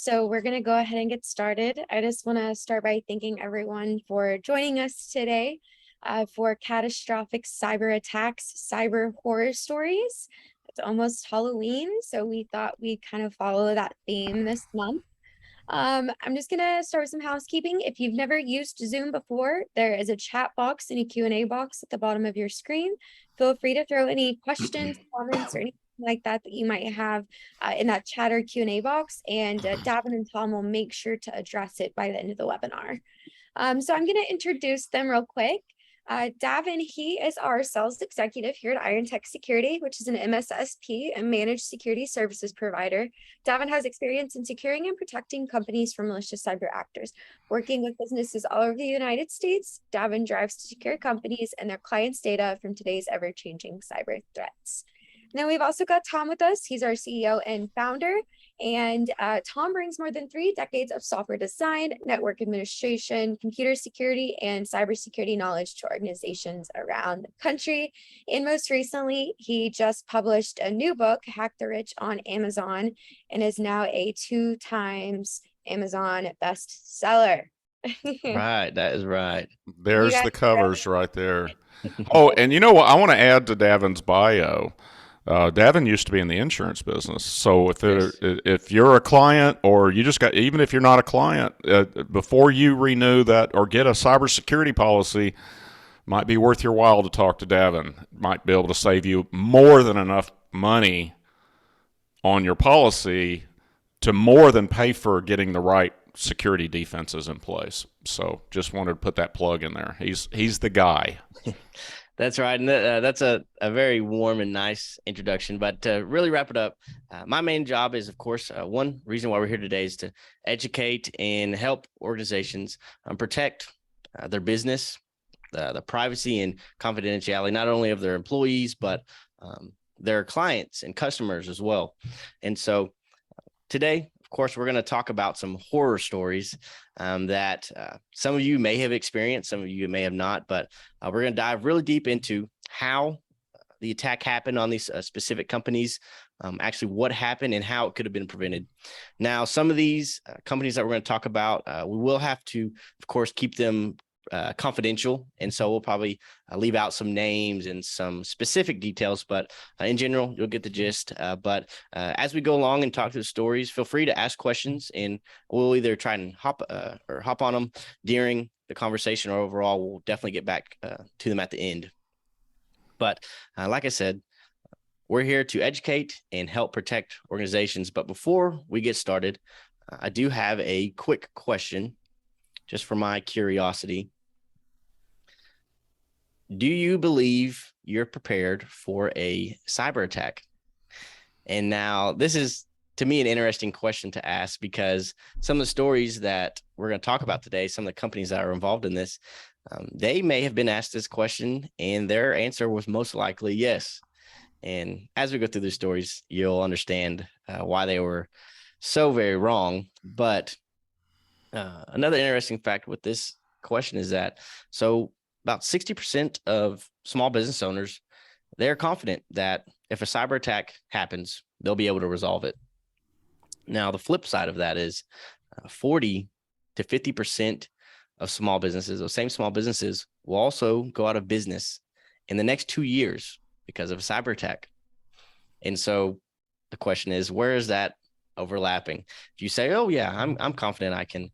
So we're going to go ahead and get started. I just want to start by thanking everyone for joining us today for Catastrophic Cyber Attacks, Cyber Horror Stories. It's almost Halloween, so we thought we'd kind of follow that theme this month. I'm just gonna start with some housekeeping. If you've never used Zoom before, there is a chat box and a Q&A box at the bottom of your screen. Feel free to throw any questions, comments, or anything like that that you might have in that chat or Q&A box, and Davin and Tom will make sure to address it by the end of the webinar. So I'm going to introduce them real quick. Davin, he is our sales executive here at IronTech Security, which is an MSSP and managed security services provider. Davin has experience in securing and protecting companies from malicious cyber actors. Working with businesses all over the United States, Davin drives to secure companies and their clients' data from today's ever-changing cyber threats. Now we've also got Tom with us. He's our CEO and founder. And Tom brings more than 3 decades of software design, network administration, computer security, and cybersecurity knowledge to organizations around the country. And most recently, he just published a new book, Hack the Rich, on Amazon, and is now a 2 times Amazon bestseller. Right, that is right. There's the covers right there. Oh, and you know what? I want to add to Davin's bio. Davin used to be in the insurance business. So if you're a client, or you just got, even if you're not a client, before you renew that or get a cybersecurity policy, might be worth your while to talk to Davin. Might be able to save you more than enough money on your policy to more than pay for getting the right security defenses in place. So just wanted to put that plug in there. He's the guy. That's right. And that's a very warm and nice introduction. But to really wrap it up, my main job is, of course, one reason why we're here today is to educate and help organizations protect their business, the privacy and confidentiality, not only of their employees, but their clients and customers as well. And so today, of course, we're going to talk about some horror stories that some of you may have experienced, some of you may have not, but we're going to dive really deep into how the attack happened on these specific companies, actually what happened and how it could have been prevented. Now, some of these companies that we're going to talk about, we will have to, of course, keep them confidential. And so we'll probably leave out some names and some specific details, but in general, you'll get the gist. But as we go along and talk through the stories, feel free to ask questions, and we'll either try and hop on them during the conversation, or overall, we'll definitely get back to them at the end. But like I said, we're here to educate and help protect organizations. But before we get started, I do have a quick question just for my curiosity. Do you believe you're prepared for a cyber attack? And now this is, to me, an interesting question to ask, because some of the stories that we're going to talk about today, some of the companies that are involved in this, they may have been asked this question and their answer was most likely yes. And as we go through the stories, you'll understand why they were so very wrong. But another interesting fact with this question is that about 60% of small business owners, they're confident that if a cyber attack happens, they'll be able to resolve it. Now, the flip side of that is 40 to 50% of small businesses, those same small businesses, will also go out of business in the next 2 years because of a cyber attack. And so the question is, where is that overlapping? If you say, oh yeah, I'm confident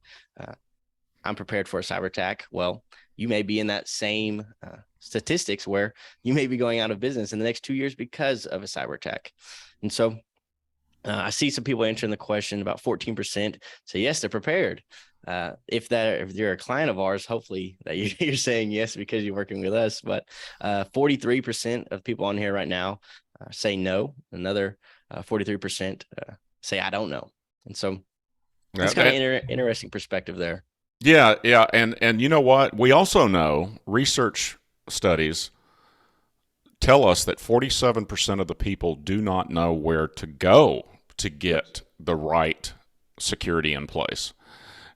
I'm prepared for a cyber attack, well, you may be in that same statistics where you may be going out of business in the next 2 years because of a cyber attack. And so I see some people answering the question, about 14% say yes, they're prepared. If you're a client of ours, hopefully that you're saying yes because you're working with us. But 43% of people on here right now say no. Another 43% say I don't know. And so it's kind of interesting perspective there. Yeah. And you know what? We also know research studies tell us that 47% of the people do not know where to go to get the right security in place.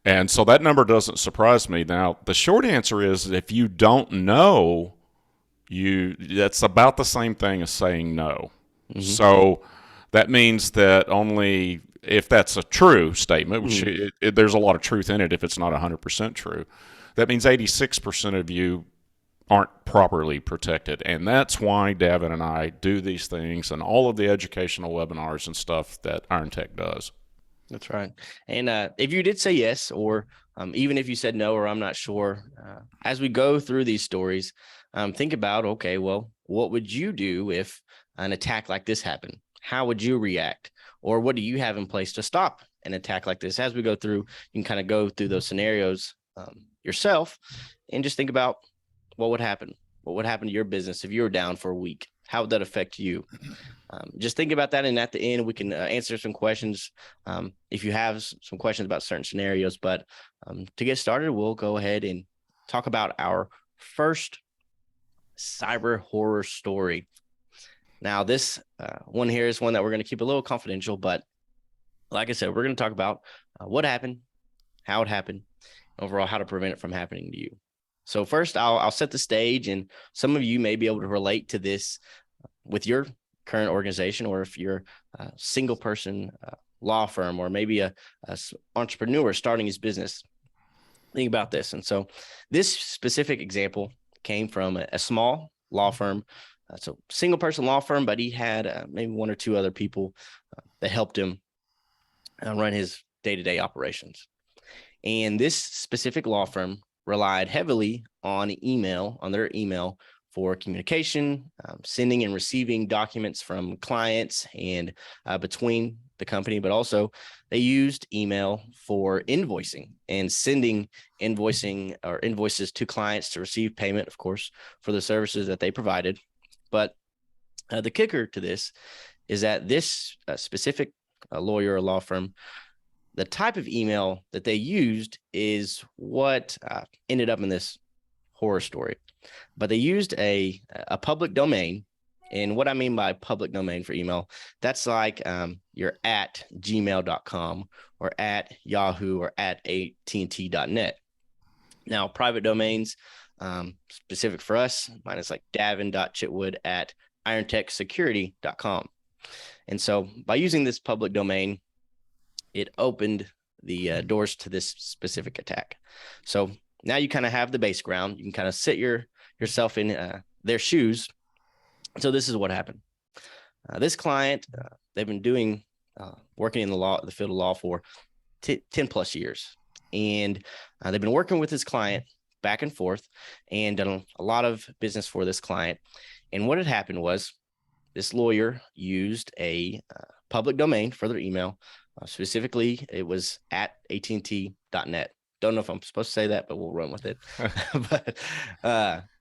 And so that number doesn't surprise me. Now, the short answer is, if you don't know, that's about the same thing as saying no. Mm-hmm. So that means that only if that's a true statement, which there's a lot of truth in it if it's not 100% true, that means 86% of you aren't properly protected. And that's why Davin and I do these things and all of the educational webinars and stuff that IronTech does. That's right. And if you did say yes, or even if you said no, or I'm not sure, as we go through these stories, think about, okay, well, what would you do if an attack like this happened? How would you react? Or what do you have in place to stop an attack like this? As we go through, you can kind of go through those scenarios yourself and just think about what would happen. What would happen to your business if you were down for a week? How would that affect you? Just think about that. And at the end, we can answer some questions if you have some questions about certain scenarios. But to get started, we'll go ahead and talk about our first cyber horror story. Now, this one here is one that we're going to keep a little confidential, but like I said, we're going to talk about what happened, how it happened, overall, how to prevent it from happening to you. So first, I'll set the stage, and some of you may be able to relate to this with your current organization, or if you're a single person law firm, or maybe a entrepreneur starting his business. Think about this. And so this specific example came from a small law firm. So single person law firm, but he had maybe one or two other people that helped him run his day-to-day operations. And this specific law firm relied heavily on their email for communication, sending and receiving documents from clients and between the company, but also they used email for invoicing and sending invoices to clients to receive payment, of course, for the services that they provided. But the kicker to this is that this specific lawyer or law firm, the type of email that they used is what ended up in this horror story. But they used a public domain. And what I mean by public domain for email, that's like you're at gmail.com or at Yahoo or at AT&T.net. Now, private domains, specific for us, mine is like davin.chitwood@IronTechSecurity.com. And so by using this public domain, it opened the doors to this specific attack. So now you kind of have the base ground. You can kind of sit yourself in their shoes. So this is what happened. This client, they've been working in the field of law for 10 plus years. And they've been working with this client back and forth and done a lot of business for this client. And what had happened was this lawyer used a public domain for their email. Specifically, it was at AT&T.net. Don't know if I'm supposed to say that, but we'll run with it.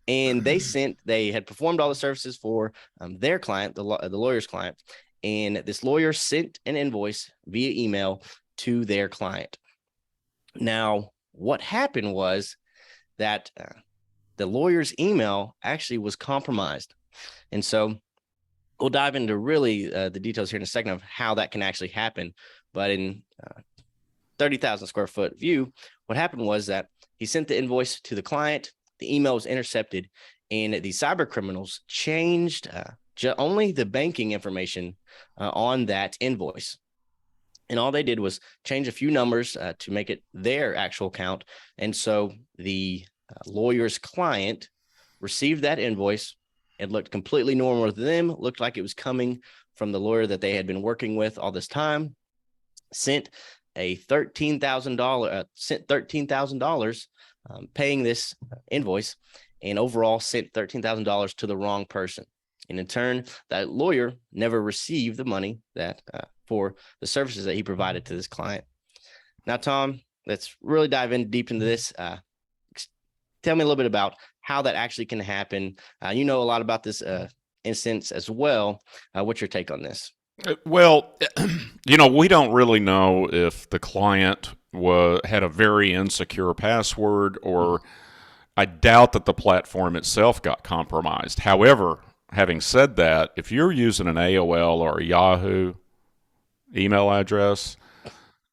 And they had performed all the services for their client, the lawyer's client. And this lawyer sent an invoice via email to their client. Now, what happened was that the lawyer's email actually was compromised. And so we'll dive into really the details here in a second of how that can actually happen. But in 30,000 square foot view, what happened was that he sent the invoice to the client, the email was intercepted, and the cyber criminals changed only the banking information on that invoice. And all they did was change a few numbers to make it their actual account. And so the lawyer's client received that invoice. It looked completely normal to them, looked like it was coming from the lawyer that they had been working with all this time, sent $13,000 paying this invoice, and overall sent $13,000 to the wrong person. And in turn, that lawyer never received the money that for the services that he provided to this client. Now, Tom, let's really dive in deep into this. Tell me a little bit about how that actually can happen. You know a lot about this instance as well. What's your take on this? Well, we don't really know if the client had a very insecure password, or I doubt that the platform itself got compromised. However, having said that, if you're using an AOL or a Yahoo email address,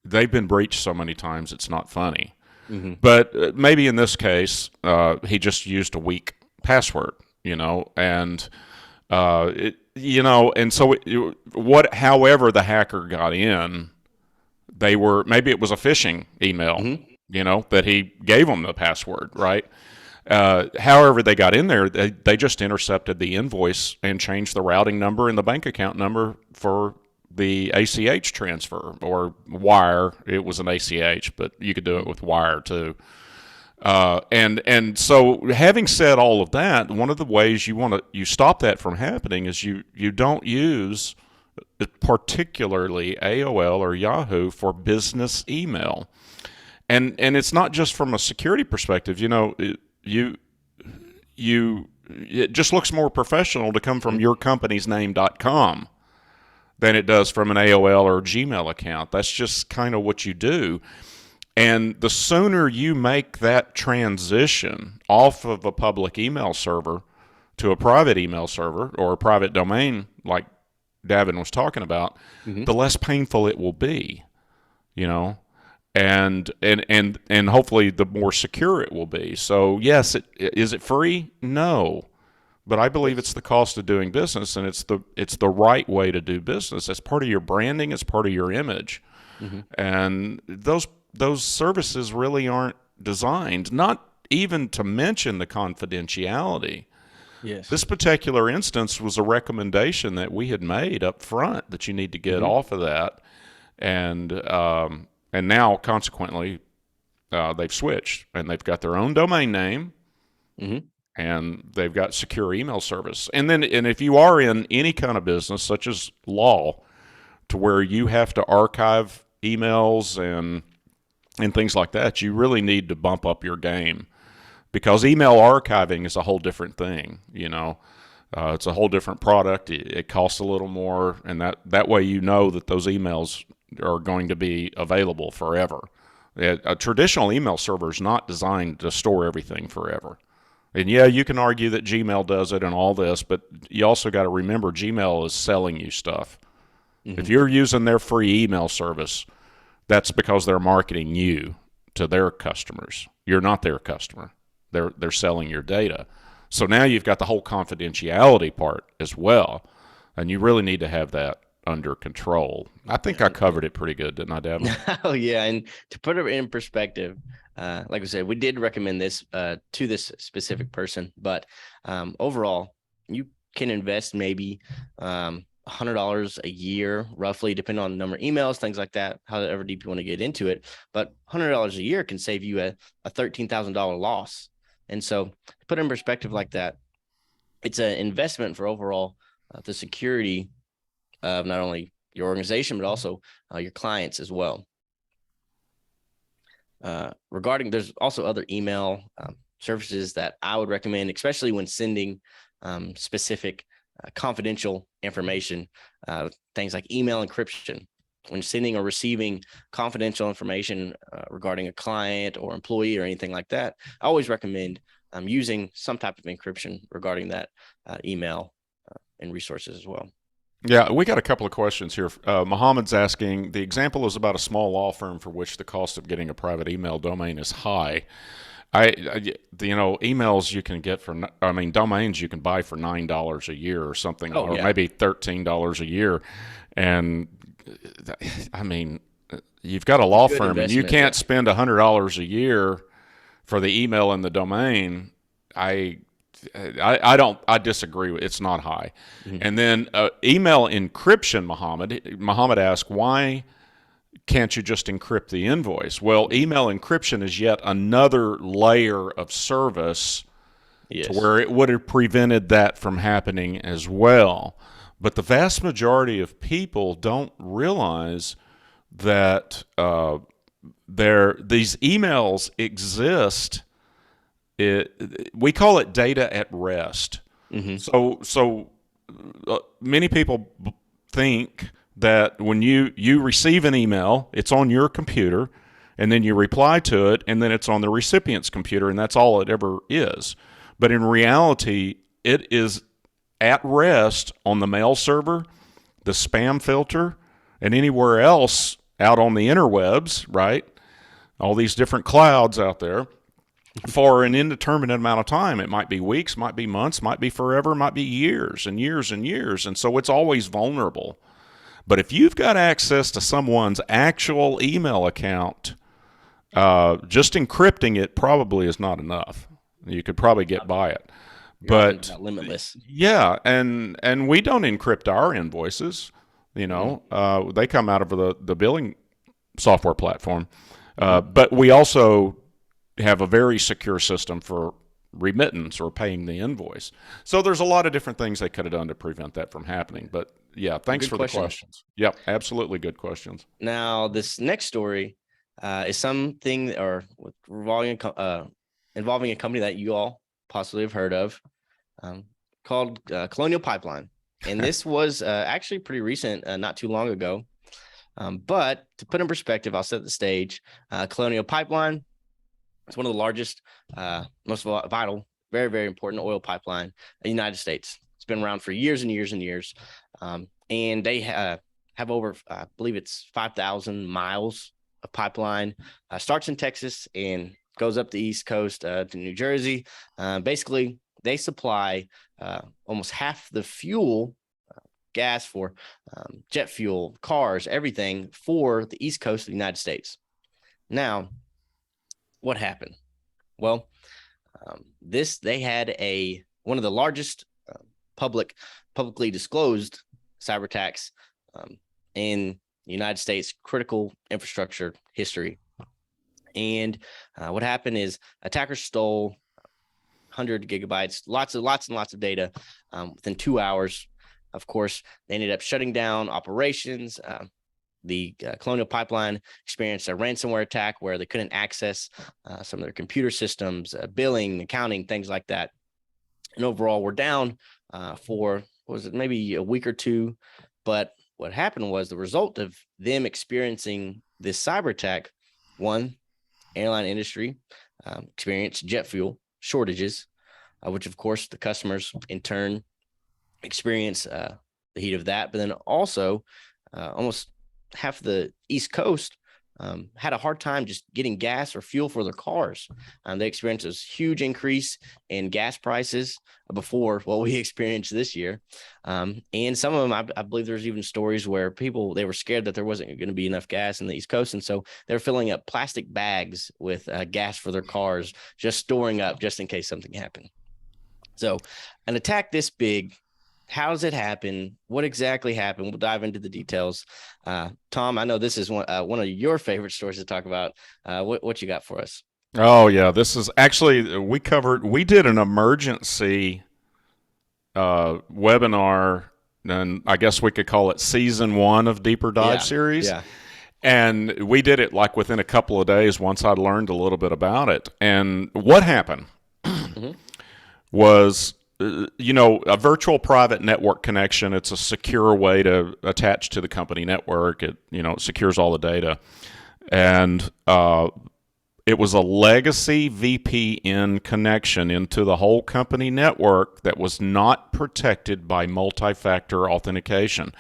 they've been breached so many times it's not funny. Mm-hmm. But maybe in this case, he just used a weak password, and and so however the hacker got in, maybe it was a phishing email, that he gave them the password, right? However they got in there, they just intercepted the invoice and changed the routing number and the bank account number for the ACH transfer or wire. It was an ACH, but you could do it with wire too. And so having said all of that, one of the ways you stop that from happening is you don't use particularly AOL or Yahoo for business email. And it's not just from a security perspective, it just looks more professional to come from yourcompaniesname.com than it does from an AOL or Gmail account. That's just kind of what you do. And the sooner you make that transition off of a public email server to a private email server or a private domain like Davin was talking about, the less painful it will be, and hopefully the more secure it will be. So yes, is it free? No, but I believe it's the cost of doing business, and it's the right way to do business. It's part of your branding. It's part of your image, and those services really aren't designed, not even to mention the confidentiality. Yes. This particular instance was a recommendation that we had made up front that you need to get off of that, and now consequently they've switched and they've got their own domain name, and they've got secure email service. And if you are in any kind of business such as law, to where you have to archive emails and things like that, you really need to bump up your game. Because email archiving is a whole different thing, it's a whole different product. It costs a little more, and that way that those emails are going to be available forever. A traditional email server is not designed to store everything forever. And yeah, you can argue that Gmail does it and all this, but you also got to remember Gmail is selling you stuff. If you're using their free email service, that's because they're marketing you to their customers. You're not their customer. They're selling your data. So now you've got the whole confidentiality part as well, and you really need to have that under control. I think I covered it pretty good, didn't I, Davin? Oh yeah, and to put it in perspective, like I said, we did recommend this to this specific person, but overall, you can invest maybe $100 a year, roughly, depending on the number of emails, things like that, however deep you want to get into it. But $100 a year can save you a $13,000 loss. And so to put it in perspective like that, it's an investment for overall the security of not only your organization, but also your clients as well. There's also other email services that I would recommend, especially when sending specific confidential information, things like email encryption. When sending or receiving confidential information regarding a client or employee or anything like that, I always recommend using some type of encryption regarding that email and resources as well. Yeah, we got a couple of questions here. Mohammed's asking, the example is about a small law firm for which the cost of getting a private email domain is high. Emails you can get domains you can buy for $9 a year or something, or maybe $13 a year. And you've got a law firm and you can't spend $100 a year for the email and the domain. I disagree with it's not high. And then email encryption, Muhammad asked, why can't you just encrypt the invoice? Well, email encryption is yet another layer of service to where it would have prevented that from happening as well. But the vast majority of people don't realize that these emails exist. We call it data at rest. So many people think that when you receive an email, it's on your computer, and then you reply to it, and then it's on the recipient's computer, and that's all it ever is. But in reality, it is at rest on the mail server, the spam filter, and anywhere else out on the interwebs, right? All these different clouds out there for an indeterminate amount of time. It might be weeks, might be months, might be forever, might be years and years and years. And so it's always vulnerable. But if you've got access to someone's actual email account, just encrypting it probably is not enough. You could probably get by it. But limitless. Yeah, and we don't encrypt our invoices. They come out of the billing software platform. But we also have a very secure system for remittance or paying the invoice. So there's a lot of different things they could have done to prevent that from happening. But yeah, thanks for the questions. Yep, absolutely good questions. Now, this next story is something involving a company that you all possibly have heard of, called Colonial Pipeline. And this was actually pretty recent, not too long ago. But to put in perspective, I'll set the stage. Colonial Pipeline is one of the largest, most vital, very, very important oil pipeline in the United States. It's been around for years and years and years. And they have over, I believe it's 5,000 miles of pipeline. Starts in Texas and goes up the East Coast to New Jersey. Basically, they supply almost half the fuel, gas for jet fuel, cars, everything for the East Coast of the United States. Now, what happened? Well, they had one of the largest publicly disclosed cyber attacks in the United States critical infrastructure history. And what happened is attackers stole 100 gigabytes, lots and lots of data within 2 hours. Of course, they ended up shutting down operations. The Colonial Pipeline experienced a ransomware attack where they couldn't access some of their computer systems, billing, accounting, things like that. And overall, we're down for, maybe a week or two. But what happened was the result of them experiencing this cyber attack, one, airline industry experienced jet fuel shortages, which, of course, the customers in turn experience the heat of that. But then also almost half the East Coast had a hard time just getting gas or fuel for their cars. They experienced this huge increase in gas prices before what we experienced this year. And some of them, I believe there's even stories where they were scared that there wasn't going to be enough gas in the East Coast. And so they're filling up plastic bags with gas for their cars, just storing up just in case something happened. So an attack this big, how does it happen? What exactly happened? We'll dive into the details. Tom, I know this is one of your favorite stories to talk about. What you got for us? Oh yeah, this is actually we did an emergency webinar, and I guess we could call it season 1 of Deeper Dive series. Yeah. And we did it like within a couple of days once I'd learned a little bit about it. And what happened was, a virtual private network connection. It's a secure way to attach to the company network. It secures all the data. And it was a legacy VPN connection into the whole company network that was not protected by multi-factor authentication.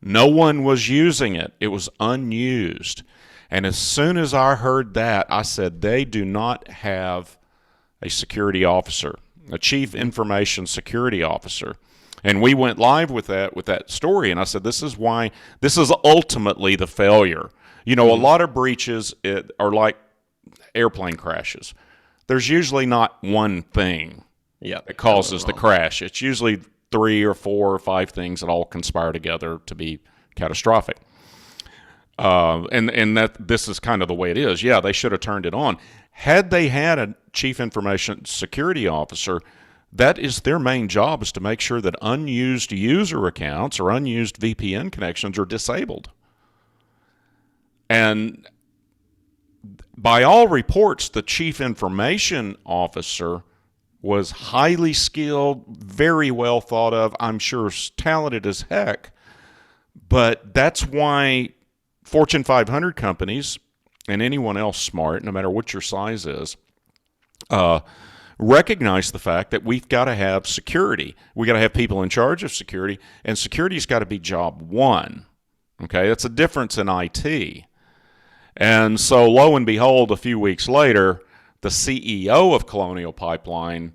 No one was using it. It was unused. And as soon as I heard that, I said, they do not have a security officer, a chief information security officer. And we went live with that story, and I said, this is ultimately the failure. A lot of breaches are like airplane crashes. There's usually not one thing that causes the crash. It's usually 3 or 4 or 5 things that all conspire together to be catastrophic. And that this is kind of the way it is. Yeah, they should have turned it on. Had they had a chief information security officer, that is their main job, is to make sure that unused user accounts or unused VPN connections are disabled. And by all reports, the chief information officer was highly skilled, very well thought of, I'm sure talented as heck. But that's why Fortune 500 companies and anyone else smart, no matter what your size is, recognize the fact that we've got to have security. We got to have people in charge of security, and security's got to be job one. Okay, that's a difference in IT. And so, lo and behold, a few weeks later, the CEO of Colonial Pipeline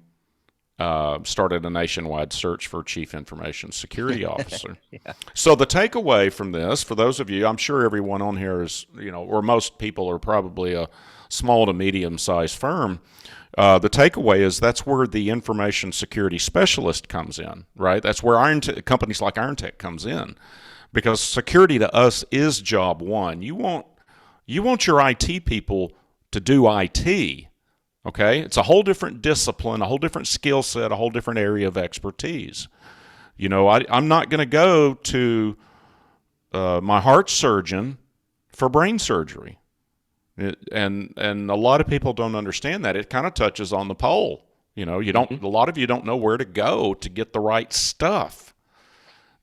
started a nationwide search for chief information security officer. Yeah. So the takeaway from this, for those of you, I'm sure everyone on here is, or most people are probably a small to medium-sized firm. The takeaway is that's where the information security specialist comes in, right? That's where companies like IronTech comes in, because security to us is job one. You want your IT people to do IT. Okay, it's a whole different discipline, a whole different skill set, a whole different area of expertise. I'm not going to go to my heart surgeon for brain surgery, and a lot of people don't understand that. It kind of touches on the pole. You don't. A lot of you don't know where to go to get the right stuff,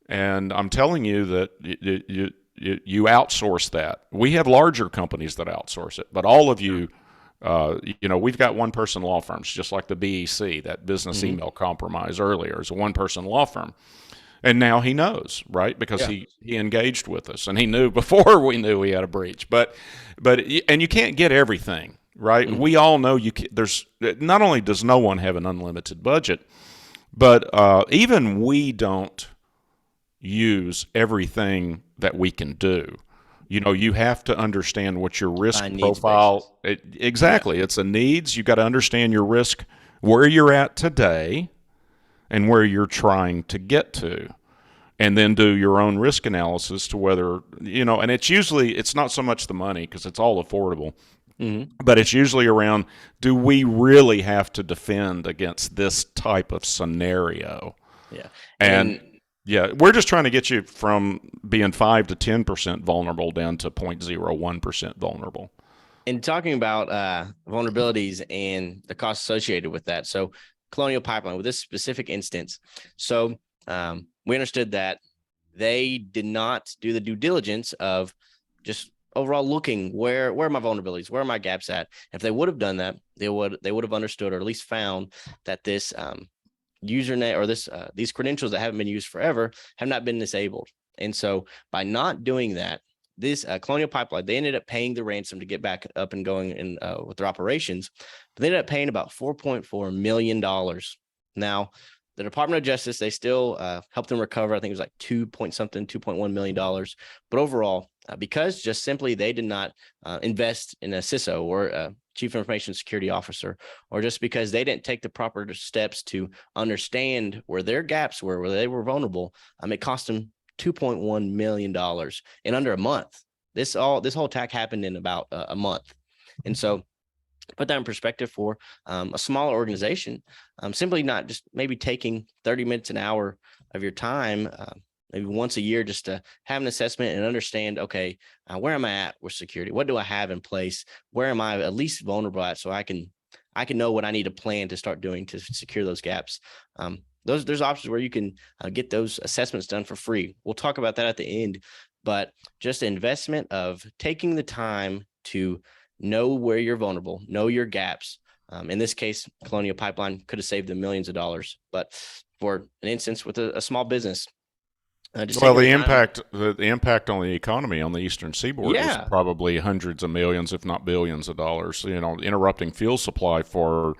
and I'm telling you that you outsource that. We have larger companies that outsource it, but all of you. We've got one-person law firms, just like the BEC, that business email compromise earlier, is a one-person law firm. And now he knows, right? Because he engaged with us, and he knew before we knew we had a breach. But you can't get everything, right? We all know there's not only does no one have an unlimited budget, but even we don't use everything that we can do. You have to understand what your risk profile. Exactly. It's a needs. You got to understand your risk, where you're at today and where you're trying to get to, and then do your own risk analysis to whether, and it's not so much the money, because it's all affordable, but it's usually around, do we really have to defend against this type of scenario? Yeah. And yeah, we're just trying to get you from being 5 to 10% vulnerable down to 0.01% vulnerable. And talking about vulnerabilities and the costs associated with that. So Colonial Pipeline, with this specific instance, so we understood that they did not do the due diligence of just overall looking where are my vulnerabilities, where are my gaps at. If they would have done that, they would have understood, or at least found, that this username or these credentials that haven't been used forever have not been disabled. And so by not doing that, this Colonial Pipeline, they ended up paying the ransom to get back up and going with their operations, but they ended up paying about $4.4 million. Now, the Department of Justice, they still helped them recover. I think it was like $2.1 million. But overall, because just simply they did not invest in a CISO or a Chief Information Security Officer, or just because they didn't take the proper steps to understand where their gaps were, where they were vulnerable, it cost them $2.1 million in under a month. This whole attack happened in about a month. And so put that in perspective for a smaller organization, simply not just maybe taking 30 minutes, an hour of your time, maybe once a year, just to have an assessment and understand, okay, where am I at with security? What do I have in place? Where am I at least vulnerable at, so I can know what I need to plan to start doing to secure those gaps. There's options where you can get those assessments done for free. We'll talk about that at the end, but just the investment of taking the time to know where you're vulnerable, know your gaps. In this case, Colonial Pipeline could have saved them millions of dollars, but for an instance with a small business, the impact on the economy on the Eastern Seaboard is probably hundreds of millions, if not billions of dollars. Interrupting fuel supply for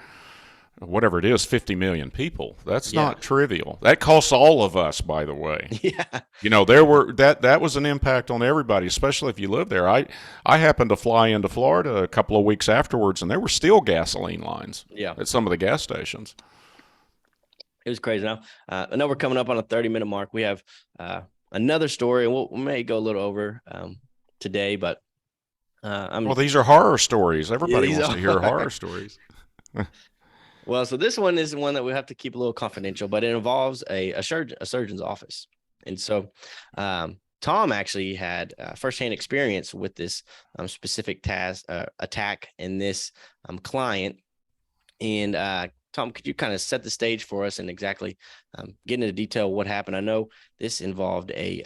whatever it is, 50 million people. That's not trivial. That costs all of us, by the way. Yeah. That was an impact on everybody, especially if you live there. I happened to fly into Florida a couple of weeks afterwards, and there were still gasoline lines at some of the gas stations. It was crazy. Now, I know we're coming up on a 30-minute mark. We have another story, and we may go a little over today, but these are horror stories. Everybody wants to hear horror stories. Well, so this one is one that we have to keep a little confidential, but it involves a surgeon's office. And so Tom actually had firsthand experience with this specific attack in this client. And Tom, could you kind of set the stage for us and exactly get into detail what happened? I know this involved a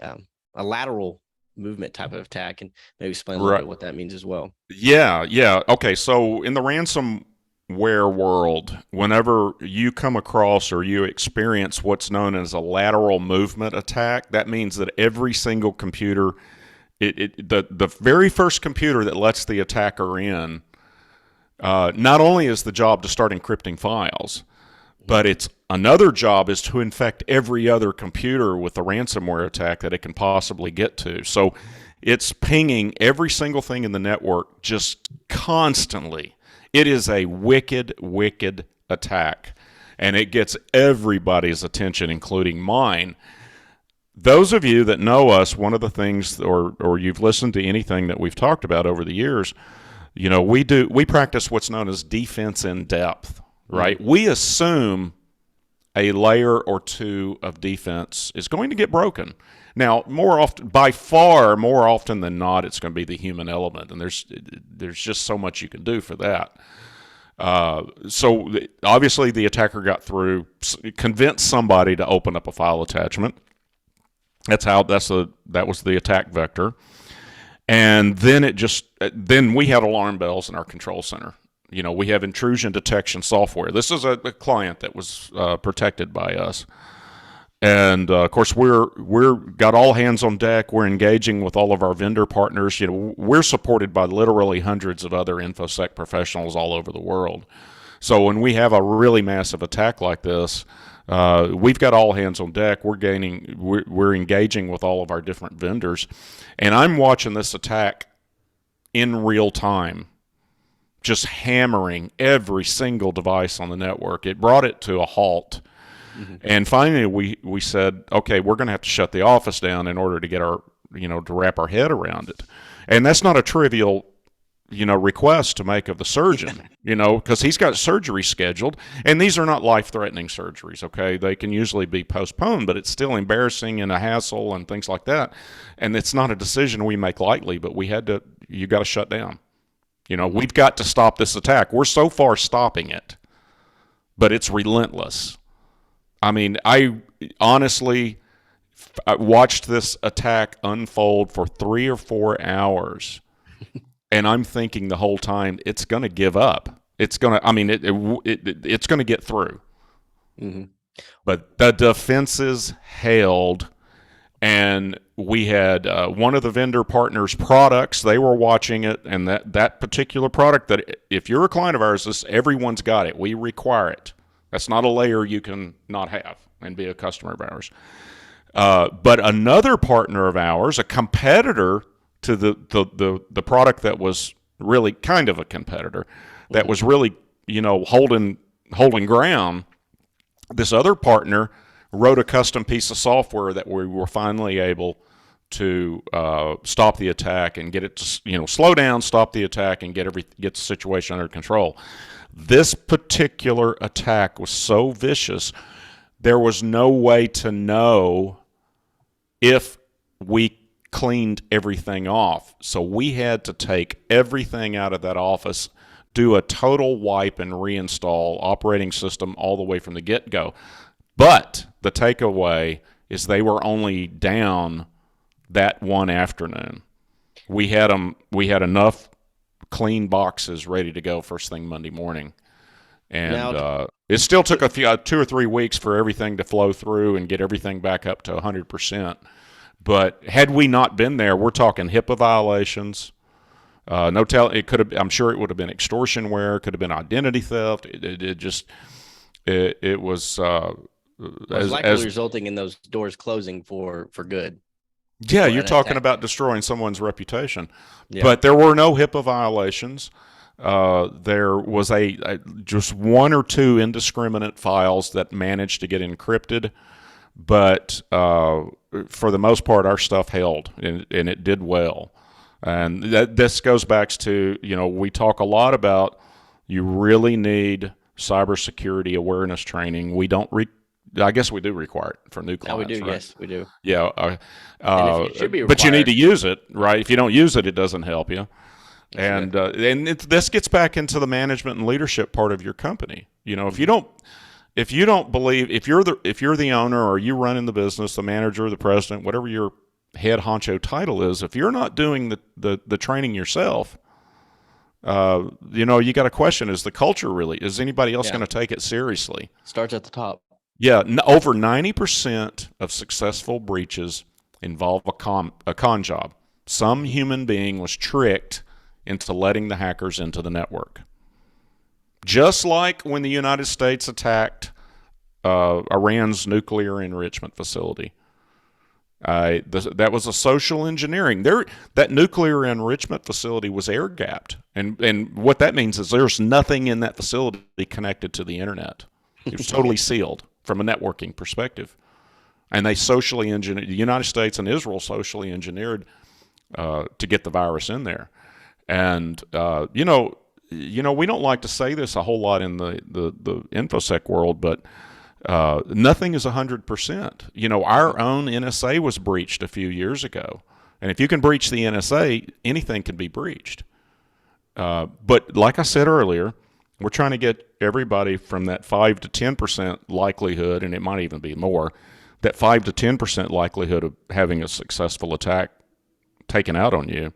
lateral movement type of attack, and maybe explain a little bit what that means as well. Yeah. Okay, so in the ransomware world, whenever you come across or you experience what's known as a lateral movement attack, that means that every single computer, the very first computer that lets the attacker in, not only is the job to start encrypting files, but it's another job is to infect every other computer with the ransomware attack that it can possibly get to. So it's pinging every single thing in the network just constantly. It is a wicked, wicked attack, and it gets everybody's attention, including mine. Those of you that know us, one of the things, or you've listened to anything that we've talked about over the years, we practice what's known as defense in depth, right? We assume a layer or two of defense is going to get broken. Now, more often, by far more often than not, it's going to be the human element, and there's just so much you can do for that. So obviously the attacker got through, convinced somebody to open up a file attachment. That was the attack vector. And then we had alarm bells in our control center. We have intrusion detection software. This is a client that was protected by us. And of course, we're got all hands on deck. We're engaging with all of our vendor partners. We're supported by literally hundreds of other InfoSec professionals all over the world. So when we have a really massive attack like this, we've got all hands on deck. We're engaging with all of our different vendors, and I'm watching this attack in real time, just hammering every single device on the network. It brought it to a halt. And finally, we said, okay, we're going to have to shut the office down in order to get our, to wrap our head around it. And that's not a trivial, request to make of the surgeon, because he's got surgery scheduled. And these are not life-threatening surgeries, okay? They can usually be postponed, but it's still embarrassing and a hassle and things like that. And it's not a decision we make lightly, but you got to shut down. We've got to stop this attack. We're so far stopping it, but it's relentless. I mean, I honestly watched this attack unfold for 3 or 4 hours, and I'm thinking the whole time it's going to give up. It's going to, it's going to get through. But the defenses held, and we had one of the vendor partners' products. They were watching it, and that particular product, that if you're a client of ours, everyone's got it. We require it. That's not a layer you can not have and be a customer of ours. But another partner of ours, a competitor to the product that was really kind of a competitor, that was really holding ground. This other partner wrote a custom piece of software that we were finally able to stop the attack and get it to slow down, stop the attack, and get the situation under control. This particular attack was so vicious, there was no way to know if we cleaned everything off. So we had to take everything out of that office, do a total wipe and reinstall operating system all the way from the get-go. But the takeaway is they were only down that one afternoon. We had enough clean boxes ready to go first thing Monday morning. And it still took 2 or 3 weeks for everything to flow through and get everything back up to 100%. But had we not been there, we're talking HIPAA violations. It could have. I'm sure it would have been extortionware. Could have been identity theft. It was likely resulting in those doors closing for good. Yeah, you're talking about destroying someone's reputation. Yeah. But there were no HIPAA violations. There was just 1 or 2 indiscriminate files that managed to get encrypted, but for the most part, our stuff held, and it did well. And this goes back to, we talk a lot about you really need cybersecurity awareness training. We don't I guess we do require it for new clients. No, we do. Right? Yes, we do. Yeah. It should be required. But you need to use it, right? If you don't use it, it doesn't help you. And this gets back into the management and leadership part of your company. If you don't believe, if you're the owner or you run in the business, the manager, the president, whatever your head honcho title is, if you're not doing the training yourself, you got to question: is the culture really? Is anybody else going to take it seriously? Starts at the top. Yeah, over 90% of successful breaches involve a con job. Some human being was tricked into letting the hackers into the network. Just like when the United States attacked Iran's nuclear enrichment facility. That was a social engineering. That nuclear enrichment facility was air gapped, and what that means is there's nothing in that facility connected to the internet. It was totally sealed from a networking perspective, and they socially engineered. The United States and Israel socially engineered to get the virus in there. And we don't like to say this a whole lot in the InfoSec world, but nothing is 100%. Our own NSA was breached a few years ago. And if you can breach the NSA, anything can be breached. But like I said earlier, we're trying to get everybody from that 5 to 10% likelihood, and it might even be more, that 5 to 10% likelihood of having a successful attack taken out on you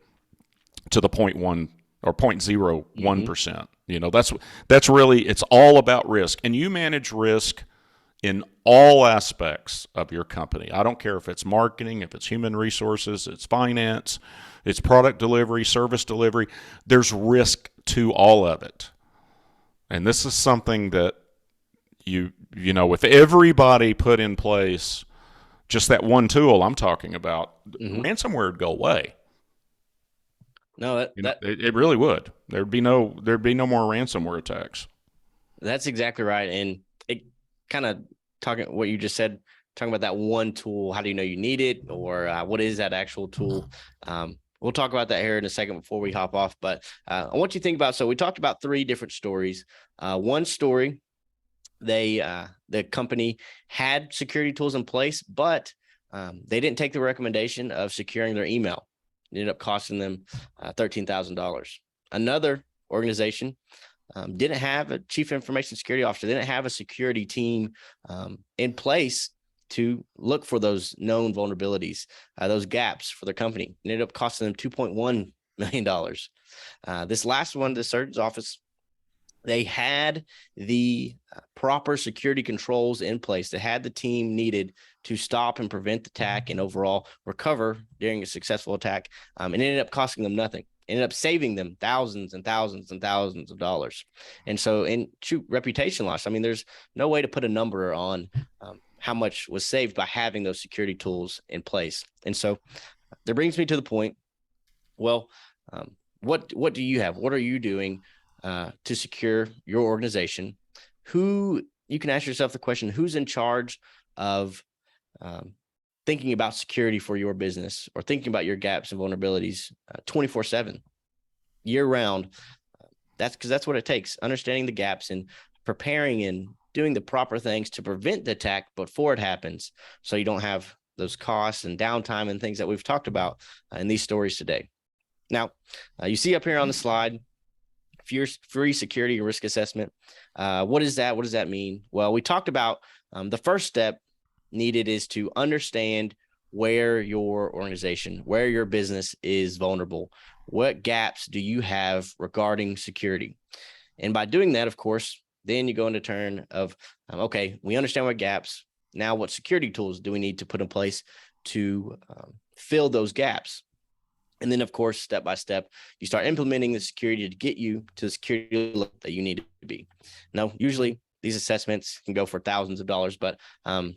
to the 0.1 or 0.01%. That's really, it's all about risk. And you manage risk in all aspects of your company. I don't care if it's marketing, if it's human resources, it's finance, it's product delivery, service delivery. There's risk to all of it. And this is something that if everybody put in place just that one tool I'm talking about, ransomware would go away. No, it really would. There'd be no more ransomware attacks. That's exactly right. And it kind of talking what you just said, talking about that one tool. How do you know you need it, or what is that actual tool? We'll talk about that here in a second before we hop off. But I want you to think about. So we talked about 3 different stories. One story, the company had security tools in place, but they didn't take the recommendation of securing their email. It ended up costing them $13,000. Another organization didn't have a chief information security officer. They didn't have a security team in place to look for those known vulnerabilities, those gaps for their company. It ended up costing them $2.1 million. This last one, the surgeon's office, they had the proper security controls in place. They had the team needed to stop and prevent the attack and overall recover during a successful attack. And it ended up costing them nothing. It ended up saving them thousands and thousands and thousands of dollars. And so, reputation loss. I mean, there's no way to put a number on how much was saved by having those security tools in place. And so that brings me to the point. Well, what do you have? What are you doing to secure your organization? You can ask yourself the question, who's in charge of thinking about security for your business, or thinking about your gaps and vulnerabilities 24/7, year round? That's what it takes. Understanding the gaps and preparing and doing the proper things to prevent the attack before it happens, so you don't have those costs and downtime and things that we've talked about in these stories today. Now, you see up here on the slide, free security and risk assessment. What is that? What does that mean? Well, we talked about the first step needed is to understand where your organization, where your business is vulnerable. What gaps do you have regarding security? And by doing that, of course, then you go into turn of, okay, we understand what gaps. Now, what security tools do we need to put in place to fill those gaps? And then, of course, step by step, you start implementing the security to get you to the security level that you need to be. Now, usually these assessments can go for thousands of dollars, but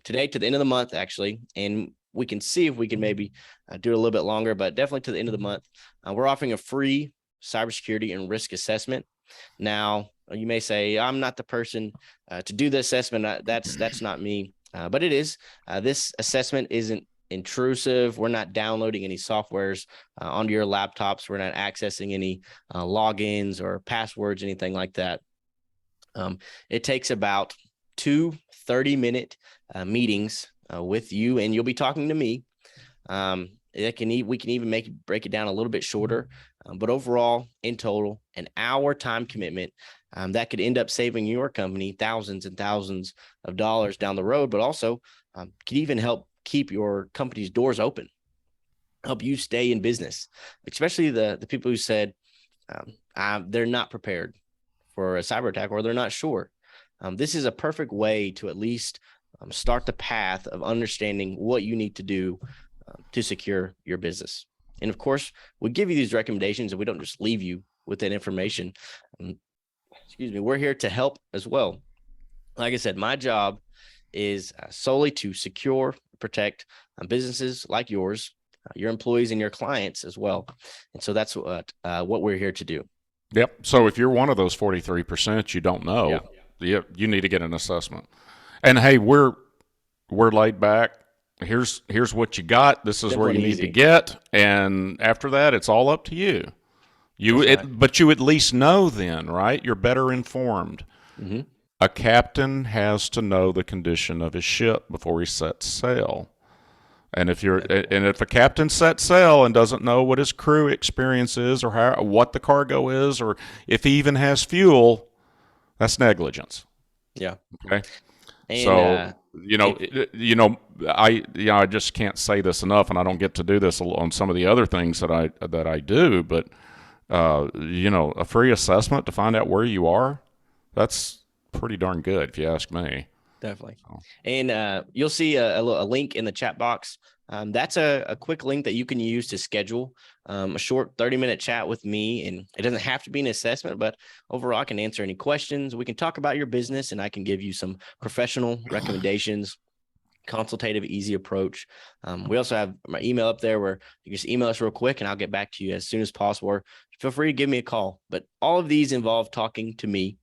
today, to the end of the month, actually, and we can see if we can maybe do it a little bit longer, but definitely to the end of the month, we're offering a free cybersecurity and risk assessment. Now, you may say, I'm not the person to do the assessment. That's not me, but it is. This assessment isn't intrusive. We're not downloading any softwares onto your laptops. We're not accessing any logins or passwords, anything like that. It takes about 2 30-minute meetings with you, and you'll be talking to me. We can even break it down a little bit shorter, but overall, in total, an hour time commitment that could end up saving your company thousands and thousands of dollars down the road, but also could even help keep your company's doors open, help you stay in business, especially the people who said they're not prepared for a cyber attack, or they're not sure. This is a perfect way to at least start the path of understanding what you need to do to secure your business. And of course, we give you these recommendations, and we don't just leave you with that information. We're here to help as well. Like I said, my job is solely to secure, protect businesses like yours, your employees, and your clients as well. And so that's what we're here to do. Yep. So if you're one of those 43% you don't know, you need to get an assessment. And hey, we're laid back. Here's what you got. This is Simple where you and need easy. to get. And after that, it's all up to you. But you at least know then, right? You're better informed. Mm-hmm. A captain has to know the condition of his ship before he sets sail. And if a captain sets sail and doesn't know what his crew experience is, or what the cargo is, or if he even has fuel, that's negligence. Yeah. Okay. And, so I just can't say this enough, and I don't get to do this on some of the other things that I do. But a free assessment to find out where you are, that's pretty darn good, if you ask me. Definitely. And you'll see a link in the chat box. That's a quick link that you can use to schedule a short 30-minute chat with me. And it doesn't have to be an assessment, but overall, I can answer any questions. We can talk about your business, and I can give you some professional recommendations, consultative, easy approach. We also have my email up there where you just email us real quick, and I'll get back to you as soon as possible. Or feel free to give me a call. But all of these involve talking to me.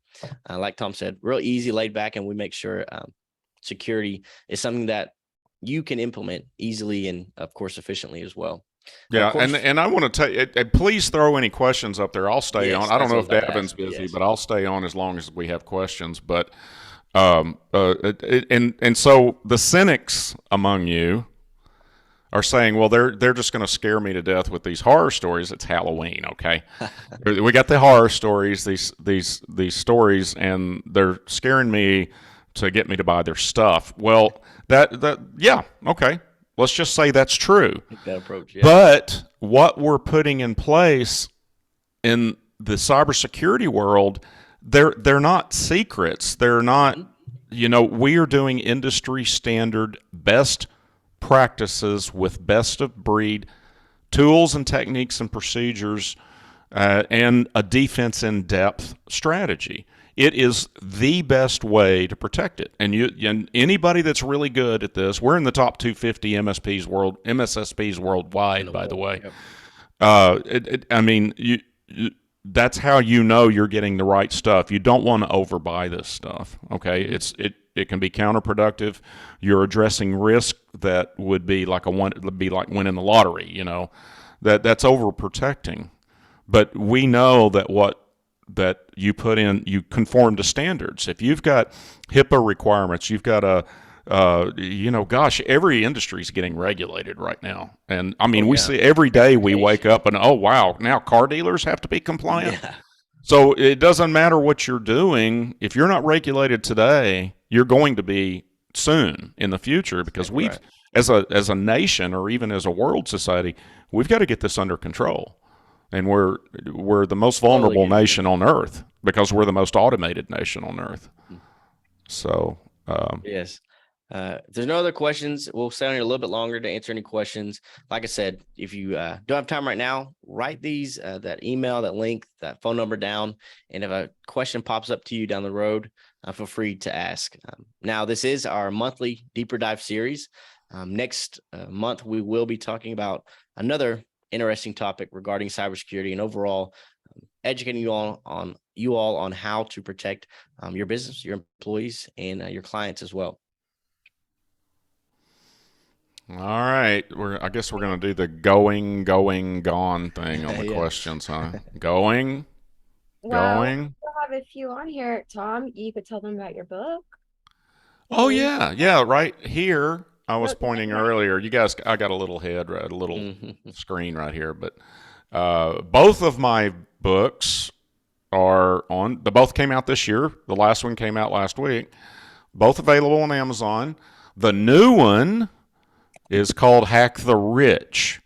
Like Tom said, real easy, laid back, and we make sure security is something that you can implement easily and, of course, efficiently as well. Yeah, and I want to tell you, please throw any questions up there. I'll stay on. I don't know if Davin's busy, but I'll stay on as long as we have questions. But and so the cynics among you are saying, well, they're just going to scare me to death with these horror stories. It's Halloween, okay? We got the horror stories, these stories, and they're scaring me to get me to buy their stuff. Well, yeah, okay. Let's just say that's true. That approach, yeah. But what we're putting in place in the cybersecurity world, they're not secrets. They're not, we are doing industry standard best practices with best of breed tools and techniques and procedures and a defense in depth strategy. It is the best way to protect it. And anybody that's really good at this, we're in the top 250 MSSPs worldwide, by the way. Yep. That's how you know you're getting the right stuff. You don't want to overbuy this stuff. Okay, it can be counterproductive. You're addressing risk that would be like winning the lottery. That's overprotecting. But we know that you put in, you conform to standards. If you've got HIPAA requirements, you've got every industry is getting regulated right now. And we see every day we wake up and, oh, wow, now car dealers have to be compliant. Yeah. So it doesn't matter what you're doing. If you're not regulated today, you're going to be soon in the future, because as a nation, or even as a world society, we've got to get this under control. And we're the most vulnerable nation on earth because we're the most automated nation on earth. So yes. If there's no other questions, we'll stay on here a little bit longer to answer any questions. Like I said, if you don't have time right now, write these, that email, that link, that phone number down. And if a question pops up to you down the road, feel free to ask. Now, this is our monthly deeper dive series. Next month, we will be talking about another interesting topic regarding cybersecurity and overall educating you all on how to protect your business, your employees, and your clients as well. All right. I guess we're going to do the going, gone thing on the questions, huh? Going. We'll have a few on here, Tom. You could tell them about your book. Oh, yeah. Yeah, right here. I was pointing earlier. You guys, I got a little screen right here, but both of my books both came out this year. The last one came out last week. Both available on Amazon. The new one is called Hack the Rich.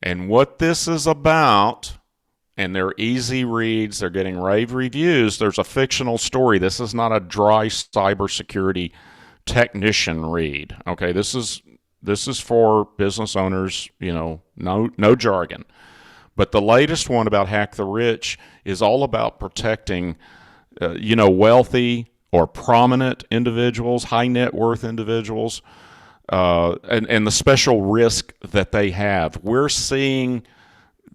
And what this is about, and they're easy reads, they're getting rave reviews. There's a fictional story. This is not a dry cybersecurity technician read. Okay, this is for business owners, no jargon. But the latest one about Hack the Rich is all about protecting wealthy or prominent individuals, high net worth individuals, and the special risk that they have. We're seeing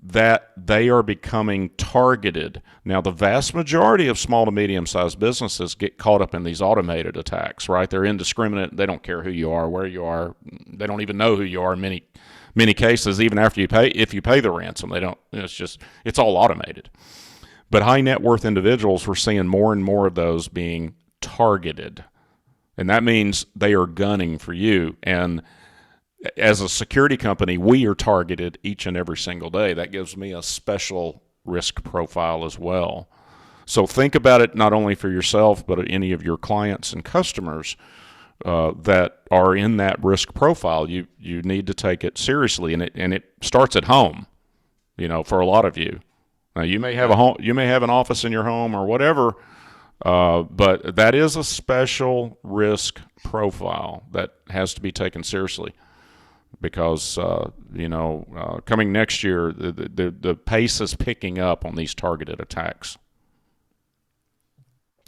that they are becoming targeted. Now, the vast majority of small to medium-sized businesses get caught up in these automated attacks, right? They're indiscriminate. They don't care who you are, where you are. They don't even know who you are in many cases, even after you pay. If you pay the ransom, they don't. It's all automated. But high net worth individuals, we're seeing more and more of those being targeted. And that means they are gunning for you. And as a security company, we are targeted each and every single day. That gives me a special risk profile as well. So think about it not only for yourself, but any of your clients and customers that are in that risk profile. You need to take it seriously, and it starts at home. For a lot of you, now you may have an office in your home or whatever, but that is a special risk profile that has to be taken seriously. Because coming next year, the pace is picking up on these targeted attacks.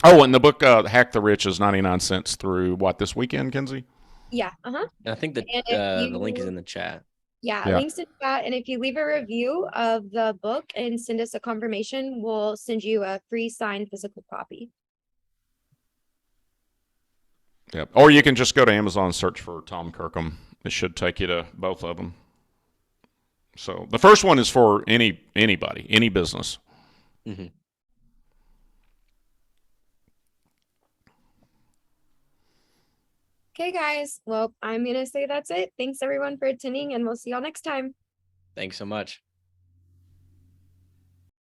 Oh, and the book "Hack the Rich" is 99 cents through this weekend, Kenzie? Yeah. I think that the link is in the chat. Yeah, links in chat. And if you leave a review of the book and send us a confirmation, we'll send you a free signed physical copy. Yeah. Or you can just go to Amazon and search for Tom Kirkham. It should take you to both of them. So the first one is for anybody, any business. Mm-hmm. Okay, guys. Well, I'm going to say that's it. Thanks, everyone, for attending, and we'll see y'all next time. Thanks so much.